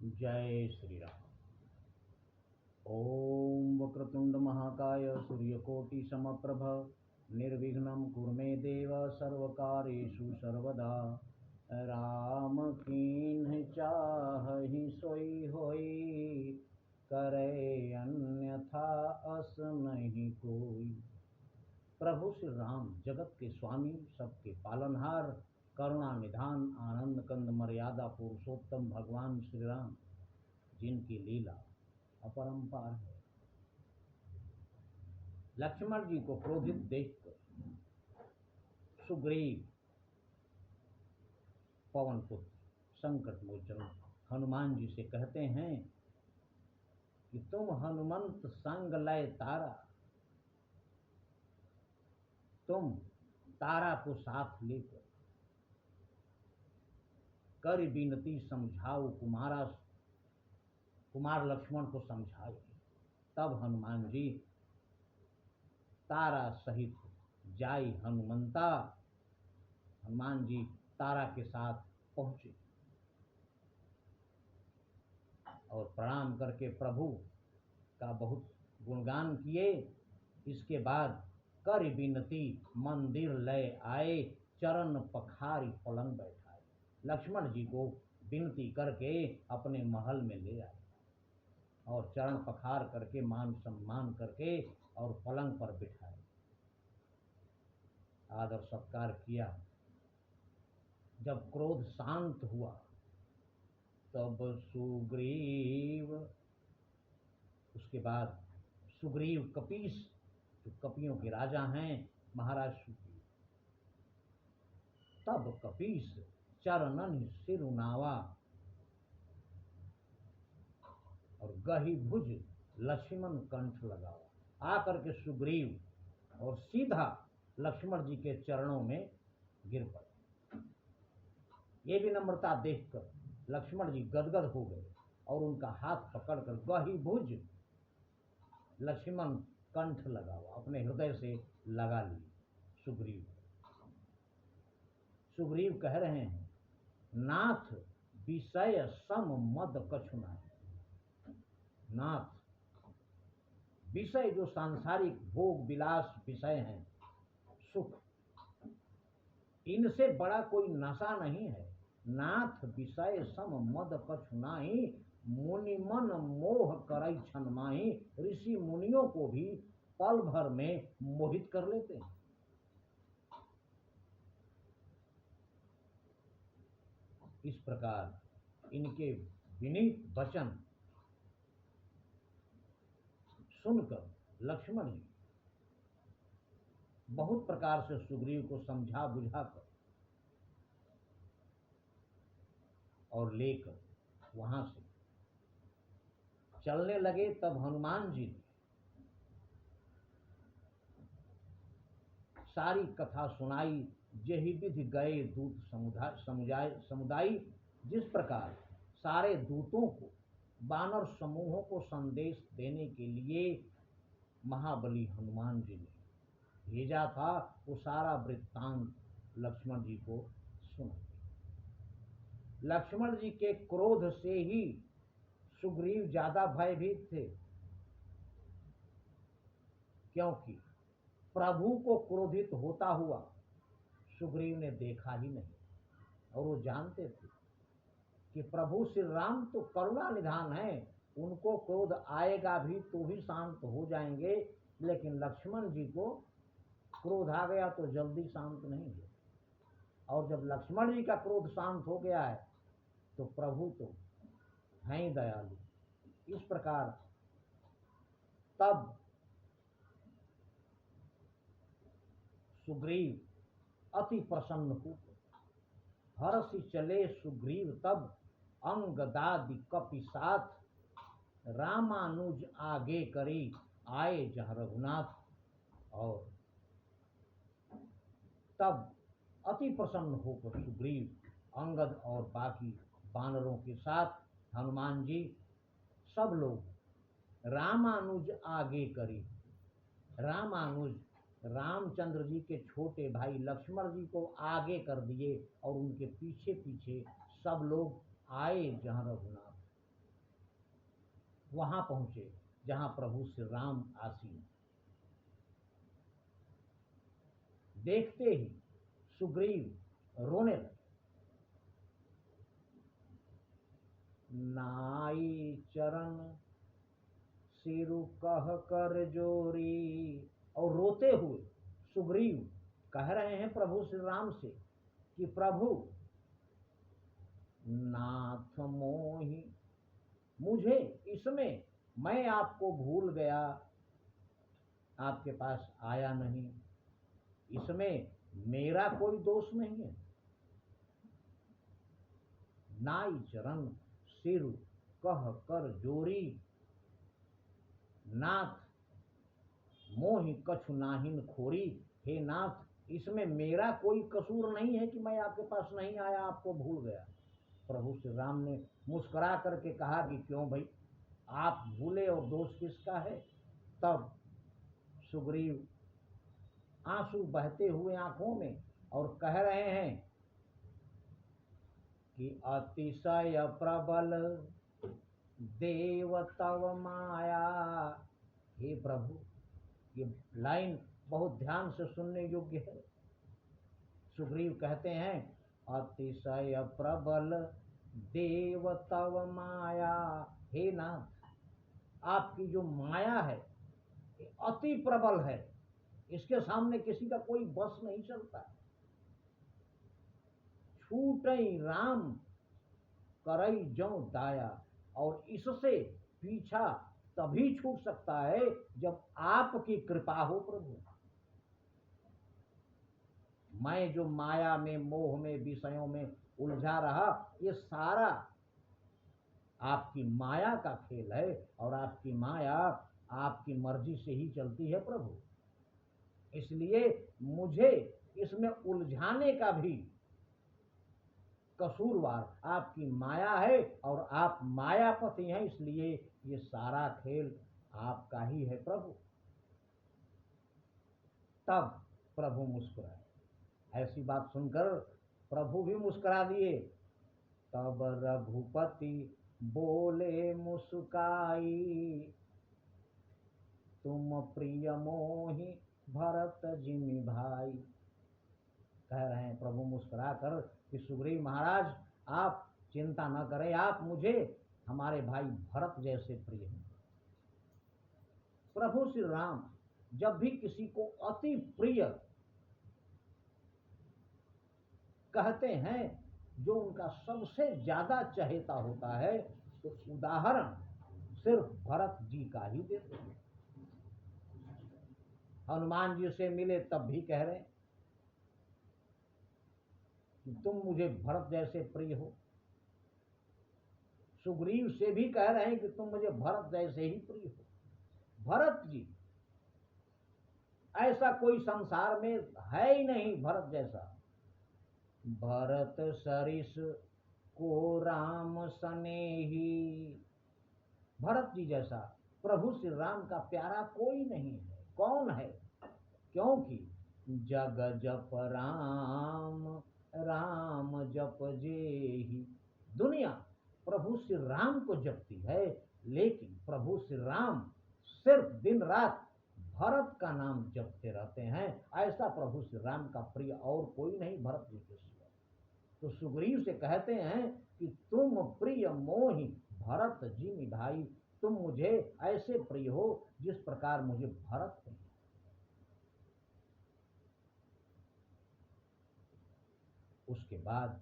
जय श्री राम। ओम वक्रतुंड महाकाय सूर्यकोटि समप्रभ निर्विघ्नं कुरु मे देव सर्वकार्येषु सर्वदा। राम कीन्ह चाहि सोई होई, करे अन्यथा अस नहीं कोई। प्रभु श्री राम जगत के स्वामी, सबके पालनहार, करुणा निधान, आनंद कंद, मर्यादा पुरुषोत्तम भगवान श्री राम, जिनकी लीला अपरंपार है। लक्ष्मण जी को क्रोधित देखकर सुग्रीव पवन पुत्र संकट मोचन हनुमान जी से कहते हैं कि तुम हनुमंत संग लय तारा, तुम तारा को साथ लेकर कर विनती समझाओ, कुमार लक्ष्मण को समझाए। तब हनुमान जी तारा सहित जाई हनुमंता, हनुमान जी तारा के साथ पहुंचे और प्रणाम करके प्रभु का बहुत गुणगान किए। इसके बाद कर विनती मंदिर लय आए, चरण पखारी पलंग बैठाए। लक्ष्मण जी को विनती करके अपने महल में ले आए और चरण पखार करके मान सम्मान करके और पलंग पर बिठाए, आदर सत्कार किया। जब क्रोध शांत हुआ तब सुग्रीव, उसके बाद सुग्रीव कपीस, जो कपियों के राजा हैं, महाराज सुग्रीव, तब कपीस चरणन सिरुनावा और गही भुज लक्ष्मण कंठ लगावा। आकर के सुग्रीव और सीधा लक्ष्मण जी के चरणों में गिर पड़े। ये भी नम्रता देखकर लक्ष्मण जी गदगद हो गए और उनका हाथ पकड़कर गही भुज लक्ष्मण कंठ लगावा, अपने हृदय से लगा ली। सुग्रीव कह रहे हैं, नाथ विषय सम मद कछु नाहि। नाथ, विषय जो सांसारिक भोग विलास विषय हैं, सुख, इनसे बड़ा कोई नशा नहीं है। नाथ विषय सम मद कछु नाहि, मुनि मन मोह करई छन माहि। ऋषि मुनियों को भी पल भर में मोहित कर लेते हैं। इस प्रकार इनके विनीत वचन सुनकर लक्ष्मण जी बहुत प्रकार से सुग्रीव को समझा बुझाकर और लेकर वहां से चलने लगे। तब हनुमान जी ने सारी कथा सुनाई। यही विधि गए दूत समुदाय। जिस प्रकार सारे दूतों को, वानर समूहों को संदेश देने के लिए महाबली हनुमान जी ने भेजा था, वो सारा वृत्तांत लक्ष्मण जी को सुना। लक्ष्मण जी के क्रोध से ही सुग्रीव ज्यादा भयभीत थे, क्योंकि प्रभु को क्रोधित होता हुआ सुग्रीव ने देखा ही नहीं और वो जानते थे कि प्रभु श्री राम तो करुणा निधान है, उनको क्रोध आएगा भी तो भी शांत हो जाएंगे, लेकिन लक्ष्मण जी को क्रोध आ गया तो जल्दी शांत नहीं है। और जब लक्ष्मण जी का क्रोध शांत हो गया है तो प्रभु तो हैं ही दयालु। इस प्रकार तब सुग्रीव अति प्रसन्न हो, हर्षि चले सुग्रीव तब, अंगदादि कपि साथ, रामानुज आगे करी आए जहाँ रघुनाथ। और तब अति प्रसन्न होकर सुग्रीव, अंगद और बाकी वानरों के साथ हनुमान जी सब लोग रामानुज आगे करी। रामानुज रामचंद्र जी के छोटे भाई लक्ष्मण जी को आगे कर दिए और उनके पीछे पीछे सब लोग आए जहाँ रघुनाथ। वहां पहुंचे जहां प्रभु श्री राम आसीन। देखते ही सुग्रीव रोने लगे। नाई चरण सिरु कह कर जोरी, और रोते हुए सुग्रीव कह रहे हैं प्रभु श्री राम से कि प्रभु नाथ मोहि, मुझे इसमें, मैं आपको भूल गया, आपके पास आया नहीं, इसमें मेरा कोई दोष नहीं है। नाई चरण सिरु कह कर जोरी, नाथ मोहि कछु नाहिन खोरी, हे नाथ, इसमें मेरा कोई कसूर नहीं है कि मैं आपके पास नहीं आया, आपको भूल गया। प्रभु श्री राम ने मुस्कुरा करके कहा कि क्यों भाई, आप भूले और दोष किसका है। तब सुग्रीव आंसू बहते हुए आंखों में और कह रहे हैं कि अतिशय प्रबल देव तव माया। हे प्रभु, ये लाइन बहुत ध्यान से सुनने योग्य है। सुग्रीव कहते हैं अतिशय प्रबल देव तव माया, हे नाथ, आपकी जो माया है अति प्रबल है, इसके सामने किसी का कोई बस नहीं चलता। छूटई राम करई जो दाया, और इससे पीछा तभी छूट सकता है जब आपकी कृपा हो प्रभु। मैं जो माया में, मोह में, विषयों में उलझा रहा, ये सारा आपकी माया का खेल है, और आपकी माया आपकी मर्जी से ही चलती है प्रभु। इसलिए मुझे इसमें उलझाने का भी कसूरवार आपकी माया है, और आप मायापति हैं, इसलिए ये सारा खेल आपका ही है प्रभु। तब प्रभु मुस्कुराए। ऐसी बात सुनकर प्रभु भी मुस्कुरा दिए। तब रघुपति बोले मुस्काई, तुम प्रिय मोहि भरत जिमि भाई। कह रहे हैं प्रभु मुस्कुरा कर कि सुग्रीव महाराज, आप चिंता न करें, आप मुझे हमारे भाई भरत जैसे प्रिय हैं। प्रभु श्री राम जब भी किसी को अति प्रिय कहते हैं, जो उनका सबसे ज्यादा चहेता होता है, तो उदाहरण सिर्फ भरत जी का ही देते हैं। हनुमान जी से मिले तब भी कह रहे हैं कि तुम मुझे भरत जैसे प्रिय हो। सुग्रीव से भी कह रहे हैं कि तुम मुझे भरत जैसे ही प्रिय हो। भरत जी, ऐसा कोई संसार में है ही नहीं भरत जैसा। भरत सरिस को राम सनेही, भरत जी जैसा प्रभु श्री राम का प्यारा कोई नहीं है। कौन है? क्योंकि जग जप राम, राम जप जेहि। दुनिया प्रभु श्री राम को जपती है, लेकिन प्रभु श्री राम सिर्फ दिन रात भरत का नाम जपते रहते हैं। ऐसा प्रभु श्री राम का प्रिय और कोई नहीं भरत जी के सिवा। तो सुग्रीव से कहते हैं कि तुम प्रिय मोहि भरत जिमि भाई, तुम मुझे ऐसे प्रिय हो जिस प्रकार मुझे भरत प्रिय। उसके बाद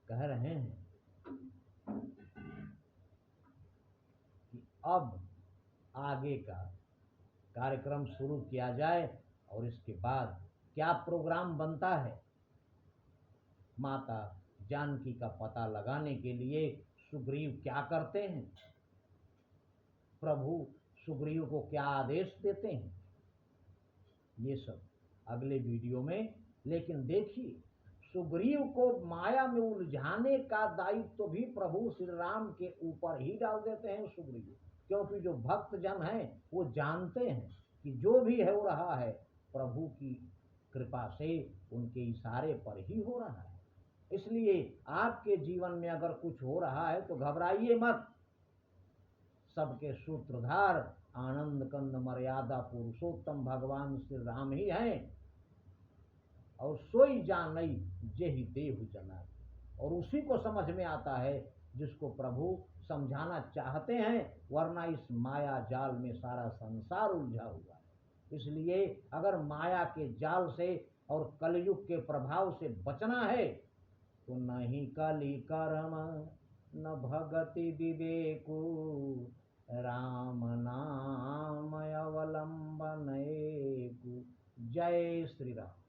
कह रहे हैं कि अब आगे का कार्यक्रम शुरू किया जाए, और इसके बाद क्या प्रोग्राम बनता है। माता जानकी का पता लगाने के लिए सुग्रीव क्या करते हैं, प्रभु सुग्रीव को क्या आदेश देते हैं, ये सब अगले वीडियो में। लेकिन देखिए, सुग्रीव को माया में उलझाने का दायित्व तो भी प्रभु श्री राम के ऊपर ही डाल देते हैं सुग्रीव, क्योंकि जो भक्त जन हैं वो जानते हैं कि जो भी है हो रहा है प्रभु की कृपा से, उनके इशारे पर ही हो रहा है। इसलिए आपके जीवन में अगर कुछ हो रहा है तो घबराइए मत, सबके सूत्रधार आनंद कंद मर्यादा पुरुषोत्तम भगवान श्री राम ही हैं। और सोई जानई जेहि देहु जना, और उसी को समझ में आता है जिसको प्रभु समझाना चाहते हैं, वरना इस माया जाल में सारा संसार उलझा हुआ है। इसलिए अगर माया के जाल से और कलयुग के प्रभाव से बचना है तो नहीं कली कर्म न भगति विवेकु, राम नाम अवलंबन एकु। जय श्री राम।